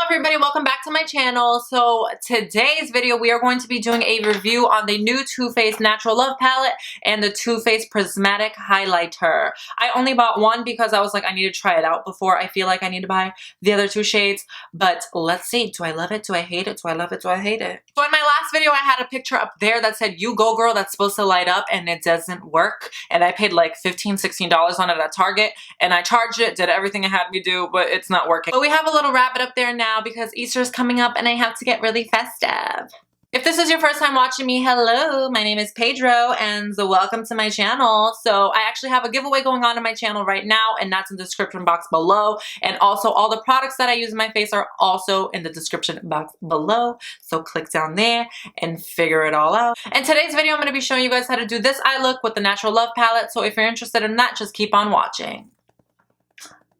everybody, welcome back to my channel. So today's video we are going to be doing a review on the new Too Faced Natural Love palette and the Too Faced Prismatic highlighter. I only bought one because I was like, I need to try it out before I feel like I need to buy the other two shades. But let's see, do I love it? Do I hate it? Do I love it? Do I hate it? So in my last video I had a picture up there that said you go girl, that's supposed to light up, and it doesn't work. And I paid like $15–16 on it at Target, and I charged it, did everything it had me do, but it's not working. But we have a little rabbit up there now because Easter is coming up and I have to get really festive. If this is your first time watching me, hello, my name is Pedro and welcome to my channel. So I actually have a giveaway going on my channel right now, and that's in the description box below. And also all the products that I use in my face are also in the description box below. So click down there and figure it all out. In today's video, I'm going to be showing you guys how to do this eye look with the Natural Love palette. So if you're interested in that, just keep on watching.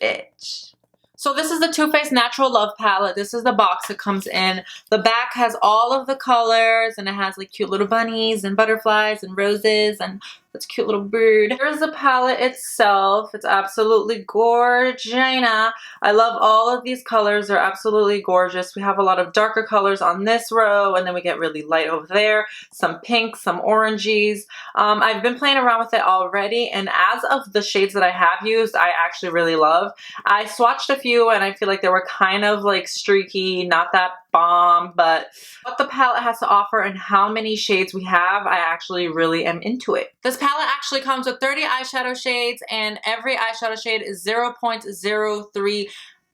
Bitch. So this is the Too Faced Natural Love palette. This is the box it comes in. The back has all of the colors, and it has like cute little bunnies and butterflies and roses and this cute little bird. Here's the palette itself. It's absolutely gorgeous. I love all of these colors. They're absolutely gorgeous. We have a lot of darker colors on this row, and then we get really light over there. Some pinks, some oranges. I've been playing around with it already, and as of the shades that I have used, I actually really love. I swatched a few, and I feel like they were kind of like streaky, not that bomb, but what the palette has to offer and how many shades we have, I actually really am into it. This palette actually comes with 30 eyeshadow shades, and every eyeshadow shade is 0.03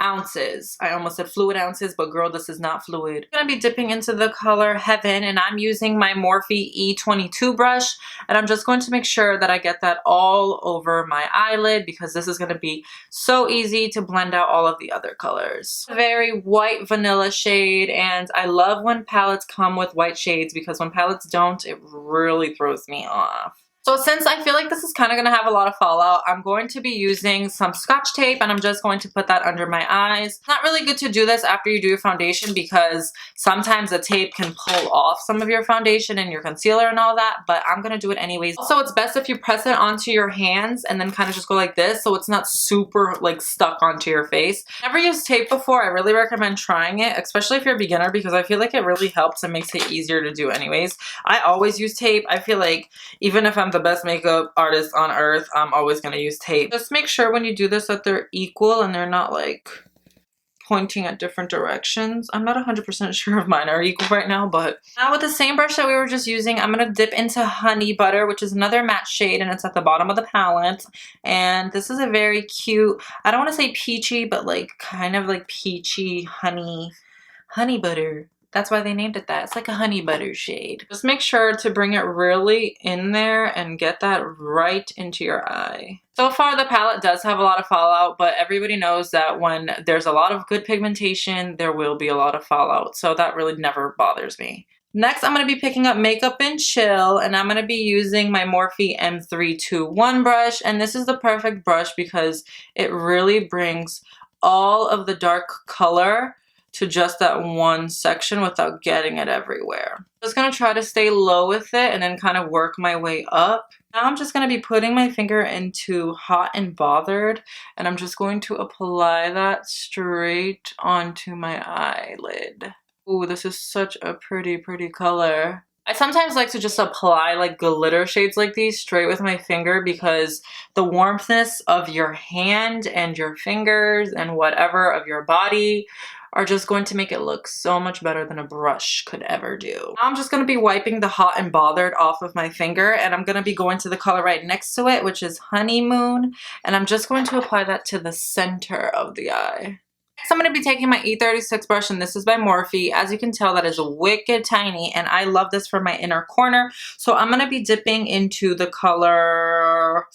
ounces. I almost said fluid ounces, but girl, this is not fluid. I'm gonna be dipping into the color Heaven, and I'm using my Morphe E22 brush, and I'm just going to make sure that I get that all over my eyelid because this is gonna be so easy to blend out all of the other colors. A very white vanilla shade, and I love when palettes come with white shades because when palettes don't, it really throws me off. So since I feel like this is kind of going to have a lot of fallout, I'm going to be using some Scotch tape, and I'm just going to put that under my eyes. It's not really good to do this after you do your foundation because sometimes the tape can pull off some of your foundation and your concealer and all that, but I'm going to do it anyways. Also, it's best if you press it onto your hands and then kind of just go like this so it's not super like stuck onto your face. Never used tape before. I really recommend trying it, especially if you're a beginner, because I feel like it really helps and makes it easier to do anyways. I always use tape. I feel like even if I'm the best makeup artist on earth, I'm always going to use tape. Just make sure when you do this that they're equal and they're not like pointing at different directions. I'm not 100% sure if mine are equal right now, but now with the same brush that we were just using, I'm going to dip into Honey Butter, which is another matte shade, and it's at the bottom of the palette. And this is a very cute, I don't want to say peachy, but like kind of like peachy honey butter. That's why they named it that. It's like a honey butter shade. Just make sure to bring it really in there and get that right into your eye. So far, the palette does have a lot of fallout, but everybody knows that when there's a lot of good pigmentation, there will be a lot of fallout. So that really never bothers me. Next, I'm going to be picking up Makeup and Chill, and I'm going to be using my Morphe M321 brush. And this is the perfect brush because it really brings all of the dark color to just that one section without getting it everywhere. I'm just going to try to stay low with it and then kind of work my way up. Now I'm just going to be putting my finger into Hot and Bothered, and I'm just going to apply that straight onto my eyelid. Ooh, this is such a pretty color. I sometimes like to just apply like glitter shades like these straight with my finger because the warmthness of your hand and your fingers and whatever of your body are just going to make it look so much better than a brush could ever do. Now I'm just going to be wiping the Hot and Bothered off of my finger, and I'm going to be going to the color right next to it, which is Honeymoon, and I'm just going to apply that to the center of the eye. Next, I'm going to be taking my E36 brush, and this is by Morphe. As you can tell, that is wicked tiny, and I love this for my inner corner. So I'm going to be dipping into the color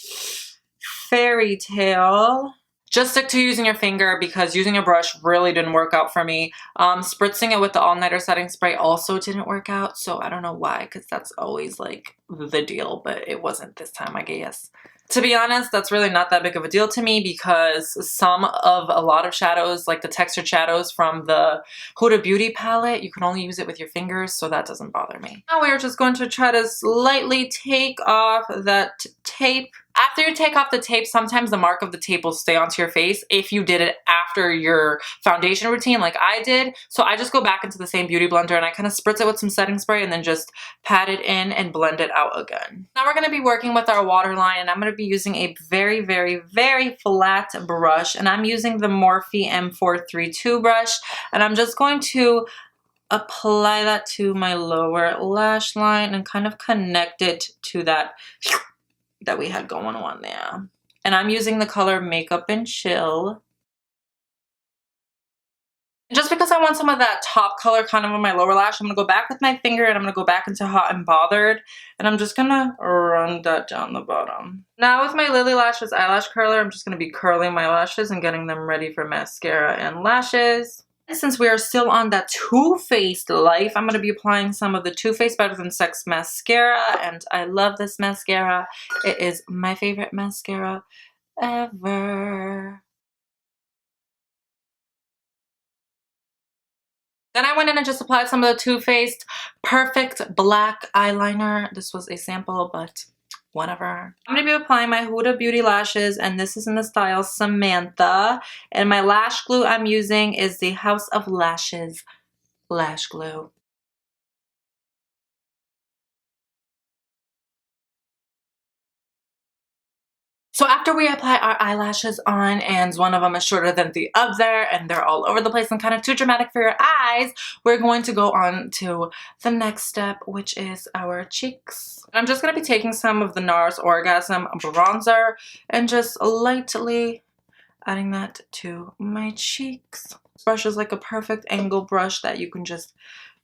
Fairy Tale. Just stick to using your finger because using a brush really didn't work out for me. Spritzing it with the all-nighter setting spray also didn't work out, so I don't know why, because that's always like the deal, but it wasn't this time, I guess. To be honest, that's really not that big of a deal to me because a lot of shadows, like the textured shadows from the Huda Beauty palette, you can only use it with your fingers, so that doesn't bother me. Now we're just going to try to slightly take off that tape After you take off the tape, sometimes the mark of the tape will stay onto your face if you did it after your foundation routine like I did. So I just go back into the same beauty blender and I kind of spritz it with some setting spray and then just pat it in and blend it out again. Now we're going to be working with our waterline, and I'm going to be using a very, very, very flat brush, and I'm using the Morphe M432 brush, and I'm just going to apply that to my lower lash line and kind of connect it to that we had going on there. And I'm using the color Makeup and Chill. Just because I want some of that top color kind of on my lower lash, I'm going to go back with my finger and I'm going to go back into Hot and Bothered. And I'm just going to run that down the bottom. Now with my Lily Lashes eyelash curler, I'm just going to be curling my lashes and getting them ready for mascara and lashes. Since we are still on that Too Faced life, I'm going to be applying some of the Too Faced Better Than Sex mascara, and I love this mascara. It is my favorite mascara ever. Then I went in and just applied some of the Too Faced Perfect Black Eyeliner. This was a sample, but whatever. I'm going to be applying my Huda Beauty lashes, and this is in the style Samantha. And my lash glue I'm using is the House of Lashes lash glue. So after we apply our eyelashes on, and one of them is shorter than the other, and they're all over the place and kind of too dramatic for your eyes, we're going to go on to the next step, which is our cheeks. I'm just going to be taking some of the NARS Orgasm bronzer and just lightly adding that to my cheeks. This brush is like a perfect angle brush that you can just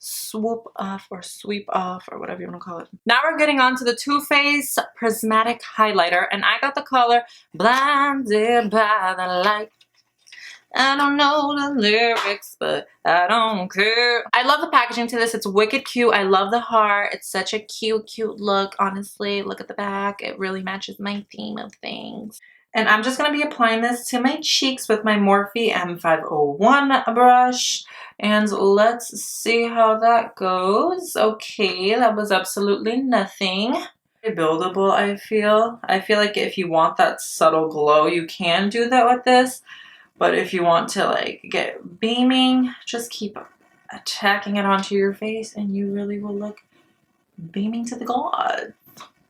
swoop off or sweep off or whatever you want to call it. Now we're getting on to the Too Faced Prismatic highlighter, and I got the color Blinded by the Light. I don't know the lyrics, but I don't care. I love the packaging to this. It's wicked cute. I love the heart. It's such a cute, cute look, honestly. Look at the back. It really matches my theme of things. And I'm just going to be applying this to my cheeks with my Morphe M501 brush. And let's see how that goes. Okay, that was absolutely nothing. Very buildable, I feel. I feel like if you want that subtle glow, you can do that with this. But if you want to like get beaming, just keep attacking it onto your face and you really will look beaming to the gods.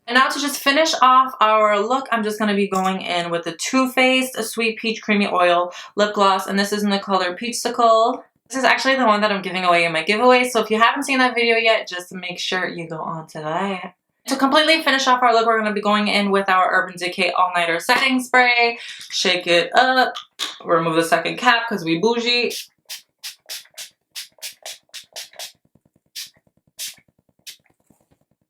And now to just finish off our look, I'm just going to be going in with the Too Faced Sweet Peach Creamy Oil Lip Gloss. And this is in the color Peach-sicle. This is actually the one that I'm giving away in my giveaway. So if you haven't seen that video yet, just make sure you go on to that. To completely finish off our look, we're going to be going in with our Urban Decay All Nighter Setting Spray. Shake it up. Remove the second cap because we bougie.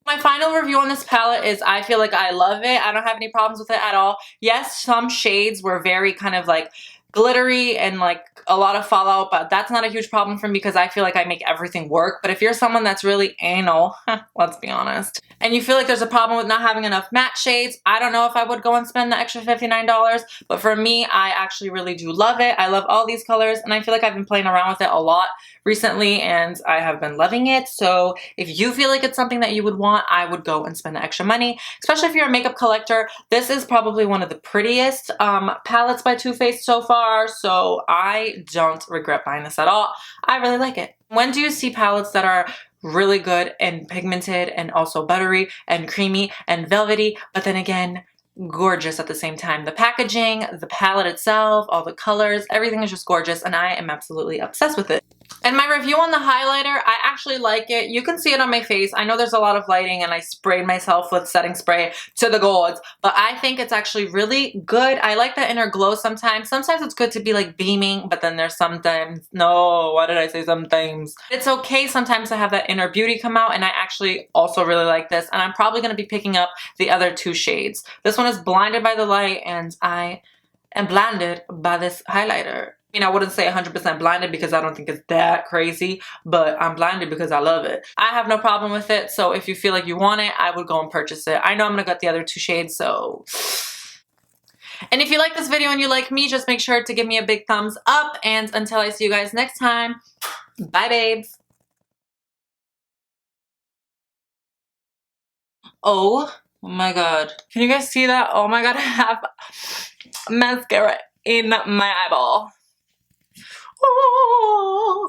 My final review on this palette is I feel like I love it. I don't have any problems with it at all. Yes, some shades were very kind of like glittery and like a lot of fallout, but that's not a huge problem for me because I feel like I make everything work. But if you're someone that's really anal, let's be honest, and you feel like there's a problem with not having enough matte shades, I don't know if I would go and spend the extra $59, but for me, I actually really do love it. I love all these colors, and I feel like I've been playing around with it a lot recently, and I have been loving it. So if you feel like it's something that you would want, I would go and spend the extra money, especially if you're a makeup collector. This is probably one of the prettiest palettes by Too Faced so far, so I don't regret buying this at all. I really like it. When do you see palettes that are really good and pigmented and also buttery and creamy and velvety, but then again, gorgeous at the same time? The packaging, the palette itself, all the colors, everything is just gorgeous, and I am absolutely obsessed with it. And my review on the highlighter, I actually like it. You can see it on my face. I know there's a lot of lighting and I sprayed myself with setting spray to the gods, but I think it's actually really good. I like that inner glow sometimes. Sometimes it's good to be like beaming, but then there's sometimes, no, why did I say sometimes? It's okay sometimes to have that inner beauty come out, and I actually also really like this, and I'm probably going to be picking up the other two shades. This one is Blinded by the Light, and I am blinded by this highlighter. I mean, I wouldn't say 100% blinded because I don't think it's that crazy, but I'm blinded because I love it. I have no problem with it, so if you feel like you want it, I would go and purchase it. I know I'm gonna get the other two shades, so... And if you like this video and you like me, just make sure to give me a big thumbs up, and until I see you guys next time, bye babes! Oh Oh my god. Can you guys see that? Oh my god, I have mascara in my eyeball. Oh.